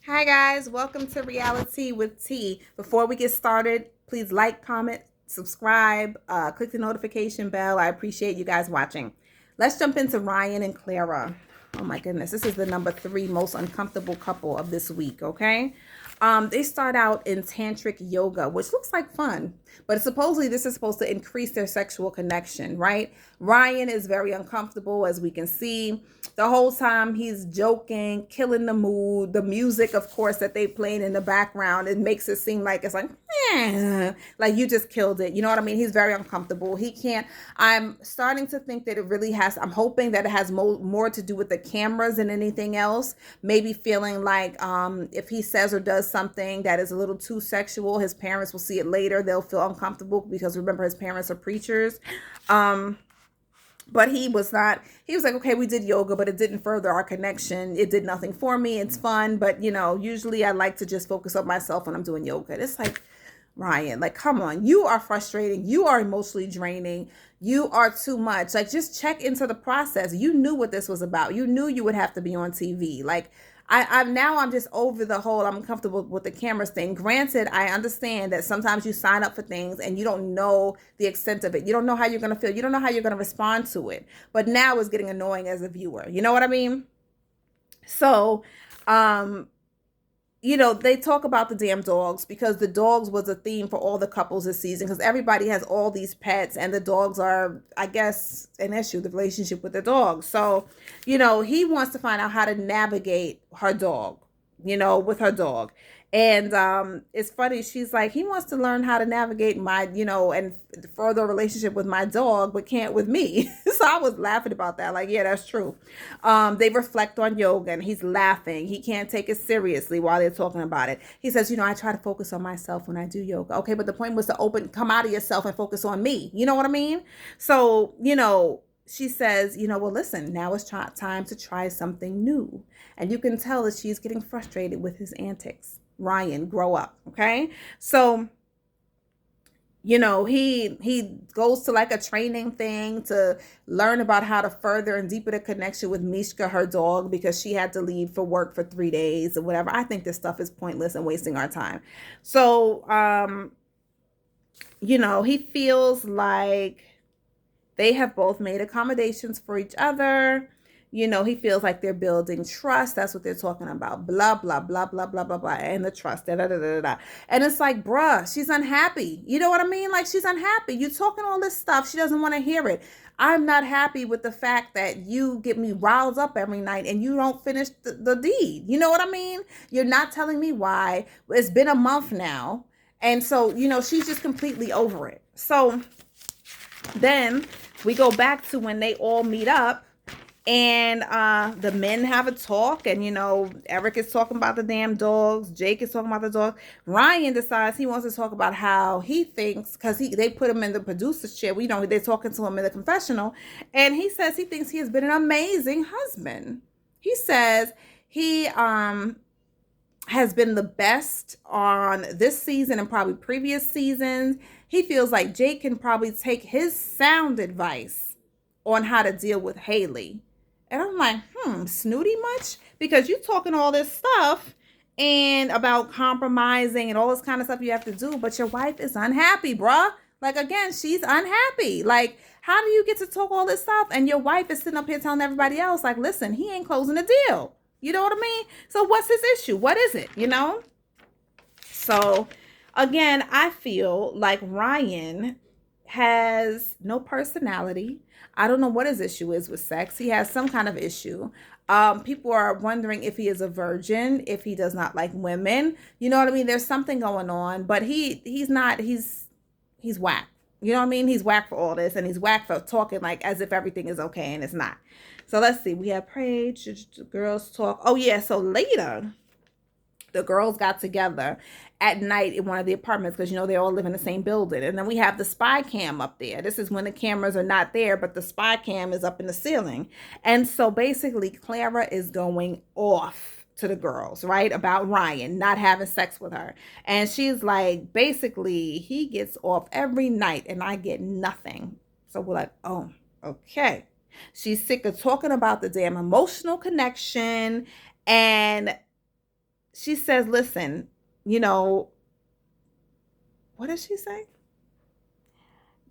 Hi guys, welcome to Reality with T. Before we get started, please like, comment, subscribe, click the notification bell. I appreciate you guys watching. Let's jump into Ryan and Clara. Oh my goodness, this is the number 3 most uncomfortable couple of this week, okay? They start out in tantric yoga, which looks like fun, but supposedly this is supposed to increase their sexual connection, right? Ryan is very uncomfortable, as we can see. The whole time he's joking, killing the mood. The music, of course, that they playing in the background, it makes it seem like it's like you just killed it. You know what I mean? He's very uncomfortable. He can't. I'm starting to think that it really has. I'm hoping that it has more to do with the cameras than anything else. Maybe feeling like if he says or does something that is a little too sexual, his parents will see it later. They'll feel uncomfortable because remember his parents are preachers. But he was not, he was like, okay, we did yoga, but it didn't further our connection. It did nothing for me. It's fun. But, usually I like to just focus on myself when I'm doing yoga. It's like, Ryan, like, come on, you are frustrating. You are emotionally draining. You are too much. Like, just check into the process. You knew what this was about. You knew you would have to be on TV. Like, I'm just over the whole I'm comfortable with the cameras thing. Granted, I understand that sometimes you sign up for things and you don't know the extent of it. You don't know how you're gonna feel. You don't know how you're gonna respond to it. But now it's getting annoying as a viewer. You know what I mean? So, um, they talk about the damn dogs because the dogs was a theme for all the couples this season because everybody has all these pets and the dogs are, I guess, an issue, the relationship with the dogs. So, he wants to find out how to navigate her dog, with her dog. And it's funny, she's like, he wants to learn how to navigate my, and further a relationship with my dog, but can't with me. So I was laughing about that. Like, yeah, that's true. They reflect on yoga and he's laughing. He can't take it seriously while they're talking about it. He says, I try to focus on myself when I do yoga. Okay, but the point was to come out of yourself and focus on me. You know what I mean? So, she says, well, listen, now it's time to try something new. And you can tell that she's getting frustrated with his antics. Ryan, grow up, okay? So, he goes to like a training thing to learn about how to further and deepen the connection with Mishka, her dog, because she had to leave for work for 3 days or whatever. I think this stuff is pointless and wasting our time. So, he feels like they have both made accommodations for each other. He feels like they're building trust. That's what they're talking about. Blah, blah, blah, blah, blah, blah, blah. And the trust. Da, da, da, da, da. And it's like, bruh, she's unhappy. You know what I mean? Like, she's unhappy. You talking all this stuff. She doesn't want to hear it. I'm not happy with the fact that you get me riled up every night and you don't finish the deed. You know what I mean? You're not telling me why. It's been a month now. And so, she's just completely over it. So then we go back to when they all meet up and the men have a talk and Eric is talking about the damn dogs, Jake is talking about the dogs. Ryan decides he wants to talk about how he thinks, because they put him in the producer's chair, they're talking to him in the confessional, and he says he thinks he has been an amazing husband. He says he has been the best on this season and probably previous seasons. He feels like Jake can probably take his sound advice on how to deal with Haley. And I'm like, snooty much? Because you talking all this stuff and about compromising and all this kind of stuff you have to do, but your wife is unhappy, bruh. Like, again, she's unhappy. Like, how do you get to talk all this stuff and your wife is sitting up here telling everybody else, like, listen, he ain't closing the deal. You know what I mean? So what's his issue? What is it, So, again, I feel like Ryan has no personality. I don't know what his issue is with sex. He has some kind of issue. People are wondering if he is a virgin, if he does not like women. You know what I mean? There's something going on, but he's not, he's whack. You know what I mean? He's whack for all this, and he's whack for talking like as if everything is okay and it's not. So let's see. We have prayed. Girls talk. Oh, yeah. So later, the girls got together at night in one of the apartments because, they all live in the same building. And then we have the spy cam up there. This is when the cameras are not there, but the spy cam is up in the ceiling. And so basically, Clara is going off to the girls, right? About Ryan not having sex with her. And she's like, basically, he gets off every night and I get nothing. So we're like, oh, okay. She's sick of talking about the damn emotional connection, and she says, listen, you know, what does she say?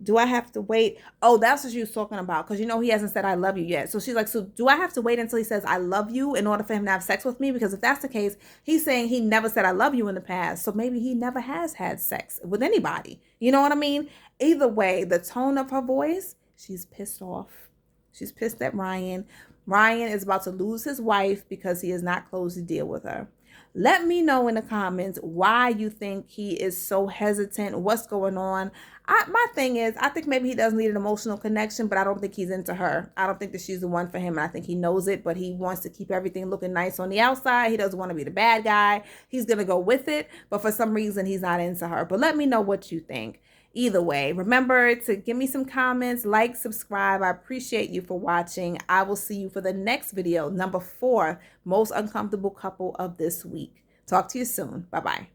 Do I have to wait? Oh, that's what she was talking about. Because, you know, he hasn't said I love you yet. So she's like, so do I have to wait until he says I love you in order for him to have sex with me? Because if that's the case, he's saying he never said I love you in the past. So maybe he never has had sex with anybody. You know what I mean? Either way, the tone of her voice, she's pissed off. She's pissed at Ryan. Ryan is about to lose his wife because he has not closed the deal with her. Let me know in the comments why you think he is so hesitant. What's going on? My thing is, I think maybe he does need an emotional connection, but I don't think he's into her. I don't think that she's the one for him. And I think he knows it, but he wants to keep everything looking nice on the outside. He doesn't want to be the bad guy. He's going to go with it, but for some reason, he's not into her. But let me know what you think. Either way, remember to give me some comments, like, subscribe. I appreciate you for watching. I will see you for the next video, number 4, most uncomfortable couple of this week. Talk to you soon. Bye-bye.